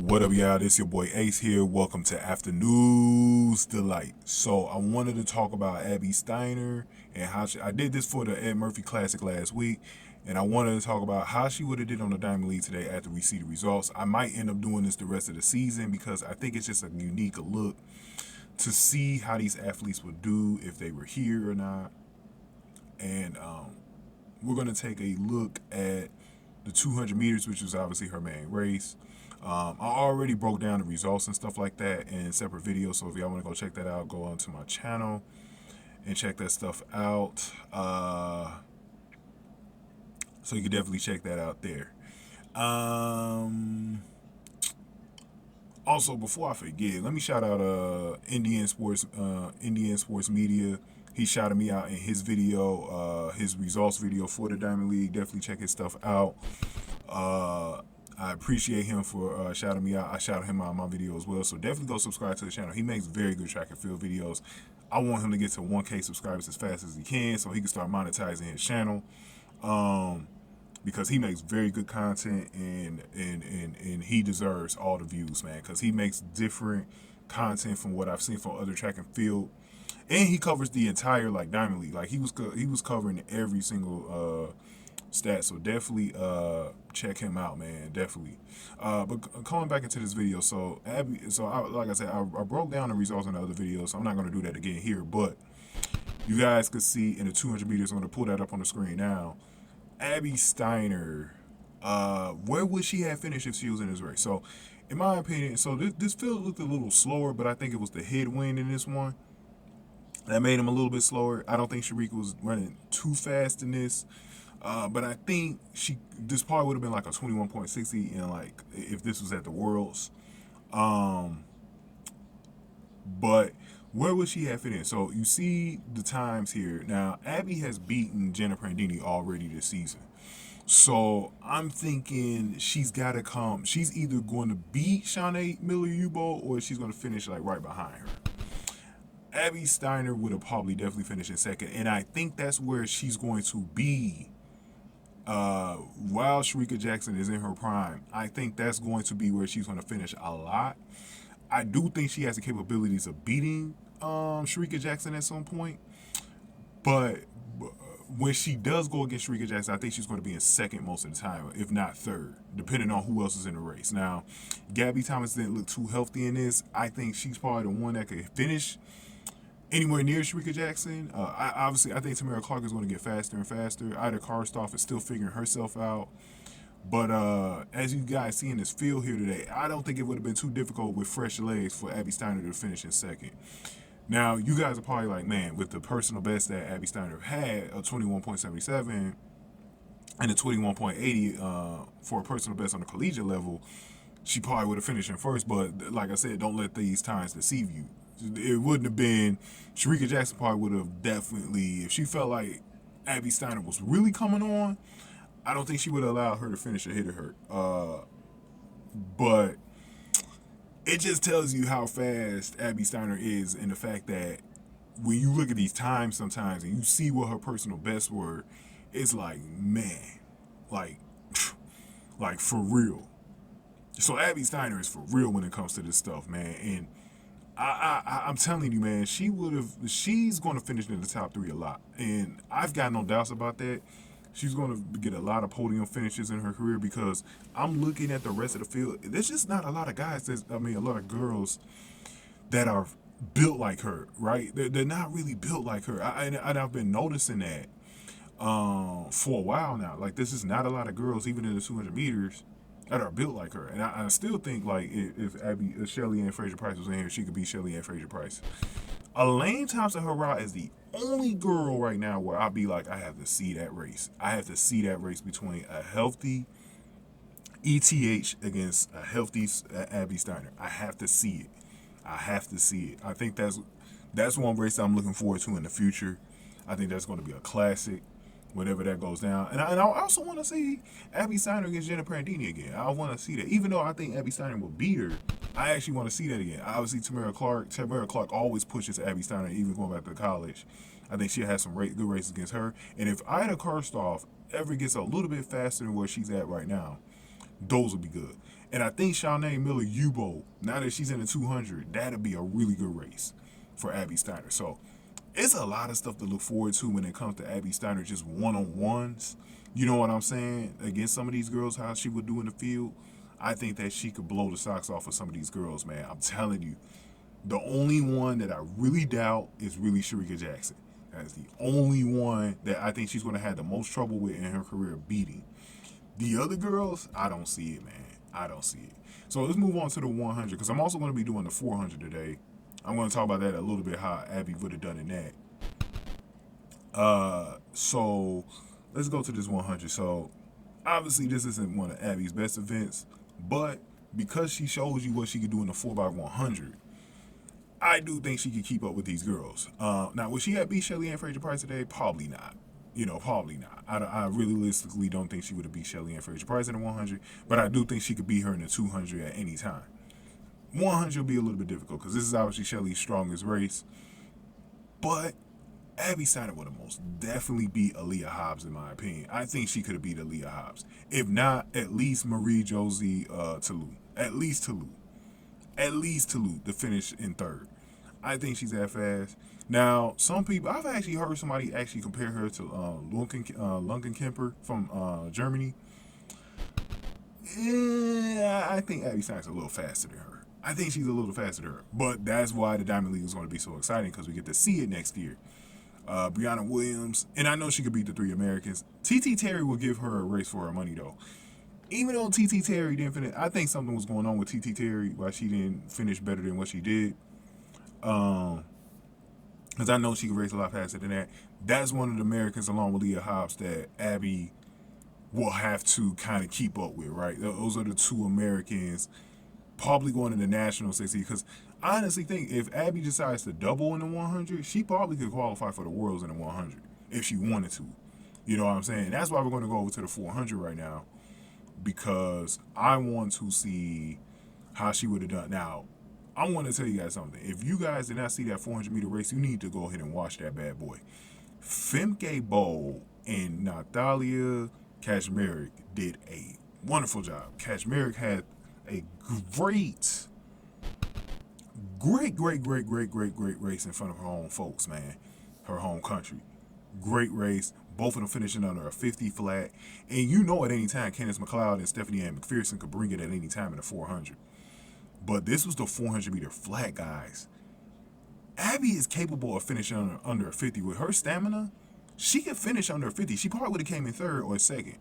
What up, y'all? This your boy Ace here. Welcome to Afternoon's Delight. So I wanted to talk about Abby Steiner and how I did this for the Ed Murphy Classic last week, and I wanted to talk about how she would have did on the Diamond League today after we see the results. I might end up doing this the rest of the season because I think it's just a unique look to see how these athletes would do if they were here or not. And we're going to take a look at the 200 meters, which was obviously her main race. I already broke down the results and stuff like that in separate videos, so if y'all want to go check that out, go onto my channel and check that stuff out. So you can definitely check that out there. Also, before I forget, let me shout out Indian Sports Media. He shouted me out in his video, his results video for the Diamond League. Definitely check his stuff out. I appreciate him for shouting me out. I shouted him out in my video as well. So definitely go subscribe to the channel. He makes very good track and field videos. I want him to get to 1K subscribers as fast as he can so he can start monetizing his channel. Because he makes very good content and he deserves all the views, man. Because he makes different content from what I've seen from other track and field. And he covers the entire Diamond League. He was covering every single stat, so definitely check him out, man. Definitely. But coming back into this video, so Abby, like I said, I broke down the results in the other videos, so I'm not going to do that again here. But you guys could see in the 200 meters, I'm going to pull that up on the screen now. Abby Steiner, where would she have finished if she was in this race? So, in my opinion, so this field looked a little slower, but I think it was the headwind in this one that made him a little bit slower. I don't think Sharika was running too fast in this. But I think this probably would have been like a 21.60 and if this was at the Worlds. But where would she have fit in? So you see the times here. Now, Abby has beaten Jenna Prandini already this season. So I'm thinking she's got to come. She's either going to beat Shawnee Miller-Ubo or she's going to finish right behind her. Abby Steiner would have probably definitely finished in second. And I think that's where she's going to be. While Sharika Jackson is in her prime, I think that's going to be where she's going to finish a lot. I do think she has the capabilities of beating Sharika Jackson at some point, but when she does go against Sharika Jackson, I think she's going to be in second most of the time, if not third, depending on who else is in the race. Now, Gabby Thomas didn't look too healthy in this. I think she's probably the one that could finish anywhere near Sharika Jackson. I think Tamara Clark is going to get faster and faster. Ida Karstoff is still figuring herself out. But as you guys see in this field here today, I don't think it would have been too difficult with fresh legs for Abby Steiner to finish in second. Now, you guys are probably like, man, with the personal best that Abby Steiner had, a 21.77 and a 21.80 for a personal best on the collegiate level, she probably would have finished in first. But like I said, don't let these times deceive you. It wouldn't have been, Sharika Jackson probably would have definitely, if she felt like Abby Steiner was really coming on, I don't think she would have allowed her to finish ahead of her. But it just tells you how fast Abby Steiner is, and the fact that when you look at these times sometimes and you see what her personal bests were, it's like, man, like for real. So Abby Steiner is for real when it comes to this stuff, man. And I'm telling you, man, she's going to finish in the top 3 a lot. And I've got no doubts about that. She's going to get a lot of podium finishes in her career because I'm looking at the rest of the field. There's just not a lot of guys, a lot of girls that are built like her, right? They're not really built like her. And I've been noticing that for a while now. This is not a lot of girls, even in the 200 meters, that are built like her. And I still think if Shelly-Ann Fraser-Pryce was in here, she could be Shelly-Ann Fraser-Pryce. Elaine Thompson-Herah is the only girl right now where I'll be like, I have to see that race. I have to see that race between a healthy ETH against a healthy Abby Steiner. I have to see it. I have to see it. I think that's one race I'm looking forward to in the future. I think that's going to be a classic whenever that goes down. And I also want to see Abby Steiner against Jenna Prandini again. I want to see that. Even though I think Abby Steiner will beat her, I actually want to see that again. Obviously, Tamara Clark always pushes Abby Steiner, even going back to college. I think she'll have some good races against her. And if Ida Karstoff ever gets a little bit faster than where she's at right now, those will be good. And I think Shawnee Miller-Ubo, now that she's in the 200, that'll be a really good race for Abby Steiner. So it's a lot of stuff to look forward to when it comes to Abby Steiner, just one-on-ones. You know what I'm saying? Against some of these girls, how she would do in the field. I think that she could blow the socks off of some of these girls, man. I'm telling you. The only one that I really doubt is really Shericka Jackson. That's the only one that I think she's going to have the most trouble with in her career beating. The other girls, I don't see it, man. I don't see it. So let's move on to the 100, because I'm also going to be doing the 400 today. I'm going to talk about that a little bit, how Abby would have done in that. So let's go to this 100. So obviously this isn't one of Abby's best events, but because she shows you what she could do in the 4x100, I do think she could keep up with these girls. Now, would she have beat Shelly-Ann Fraser-Pryce today? Probably not. Probably not. I realistically don't think she would have beat Shelly-Ann Fraser-Pryce in the 100, but I do think she could beat her in the 200 at any time. 100 will be a little bit difficult because this is obviously Shelly's strongest race, but Abby Steiner would have most definitely beat Aleia Hobbs, in my opinion. I think she could have beat Aleia Hobbs. If not, at least Marie-Josée Toulouse. At least Toulouse to finish in third. I think she's that fast. Now, some people, I've actually heard somebody actually compare her to Lueckenkemper from Germany. Yeah, I think Abby Steiner's a little faster than her. I think she's a little faster than her. But that's why the Diamond League is going to be so exciting, because we get to see it next year. Briana Williams, and I know she could beat the 3 Americans. TT Terry will give her a race for her money, though. Even though TT Terry didn't finish, I think something was going on with TT Terry, why she didn't finish better than what she did. Because I know she could race a lot faster than that. That's one of the Americans, along with Aleia Hobbs, that Abby will have to kind of keep up with, right? Those are the 2 Americans probably going to the national 60. Because I honestly think if Abby decides to double in the 100, she probably could qualify for the Worlds in the 100 if she wanted to. You know what I'm saying? That's why we're going to go over to the 400 right now, because I want to see how she would have done. Now, I want to tell you guys something. If you guys did not see that 400-meter race, you need to go ahead and watch that bad boy. Femke Bowl and Natalia Kaczmarek did a wonderful job. Kaczmarek had a great race in front of her own folks, man. Her home country. Great race. Both of them finishing under a 50 flat. And you know at any time, Candace McLeod and Stephanie-Ann McPherson could bring it at any time in the 400. But this was the 400-meter flat, guys. Abby is capable of finishing under a 50. With her stamina, she could finish under a 50. She probably would have came in third or second.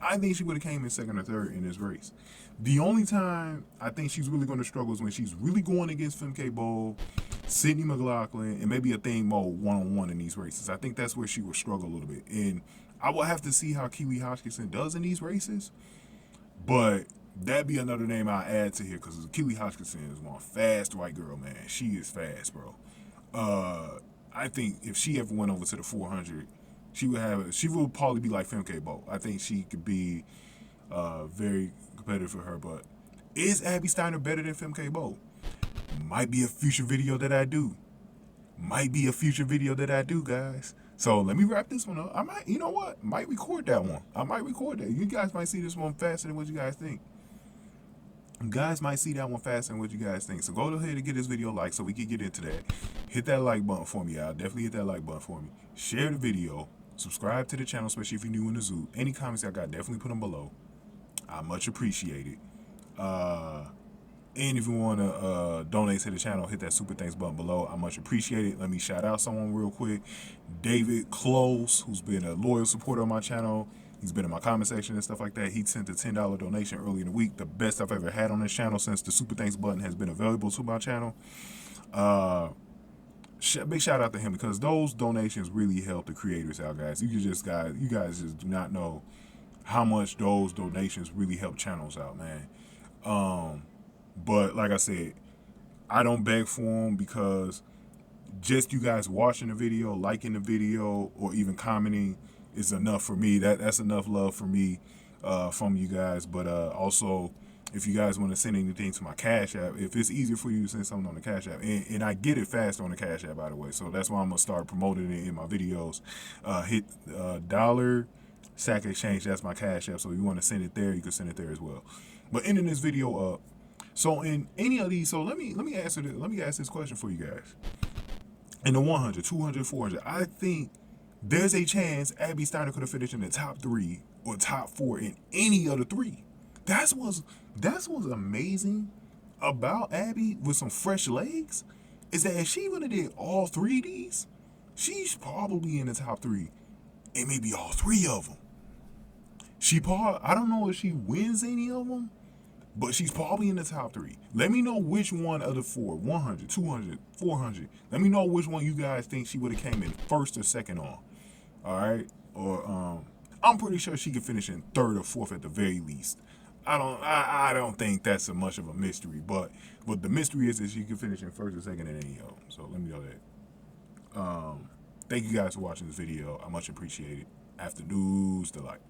I think she would have came in second or third in this race. The only time I think she's really going to struggle is when she's really going against Femke Bowl, Sydney McLaughlin, and maybe a thing mode one-on-one in these races. I think that's where she will struggle a little bit. And I will have to see how Keely Hodgkinson does in these races. But that'd be another name I add to here, because Keely Hodgkinson is one fast white girl, man. She is fast, bro. I think if she ever went over to the 400, she would probably be like Femke Bowl. I think she could be very competitive for her. But is Abby Steiner better than Femke Bowl? Might be a future video that I do. Guys. So let me wrap this one up. I might, you know what? Might record that one. I might record that. You guys might see this one faster than what you guys think. You guys might see that one faster than what you guys think. So go ahead and get this video liked so we can get into that. Hit that like button for me, y'all. Definitely hit that like button for me. Share the video. Subscribe to the channel, especially if you're new in the zoo. Any comments I got, definitely put them below. I much appreciate it. And if you want to donate to the channel, hit that super thanks button below. I much appreciate it. Let me shout out someone real quick. David Close, who's been a loyal supporter of my channel. He's been in my comment section and stuff like that. He sent a $10 donation early in the week. The best I've ever had on this channel since the super thanks button has been available to my channel. Big shout out to him, because those donations really help the creators out, guys. You guys just do not know how much those donations really help channels out, man. But like I said, I don't beg for them, because just you guys watching the video, liking the video, or even commenting is enough for me. That's enough love for me from you guys. But also, if you guys want to send anything to my Cash App, if it's easier for you to send something on the Cash App, and I get it fast on the Cash App, by the way, so that's why I'm gonna start promoting it in my videos. Hit dollar Sack Exchange, that's my Cash App. So if you want to send it there, you can send it there as well. But ending this video up. So in any of these, so let me ask this question for you guys. In the 100, 200, 400, I think there's a chance Abby Steiner could have finished in the top 3 or top 4 in any of the 3. That's what's amazing about Abby with some fresh legs, is that if she would have did all 3 of these, she's probably in the top 3, and maybe all 3 of them. I don't know if she wins any of them, but she's probably in the top 3. Let me know which one of the 4, 100, 200, 400. Let me know which one you guys think she would have came in first or second on. All right? Or I'm pretty sure she could finish in 3rd or 4th at the very least. I don't think that's so much of a mystery, but the mystery is that she could finish in 1st or 2nd in any of them. So let me know that. Thank you guys for watching this video. I much appreciate it. After news, the like.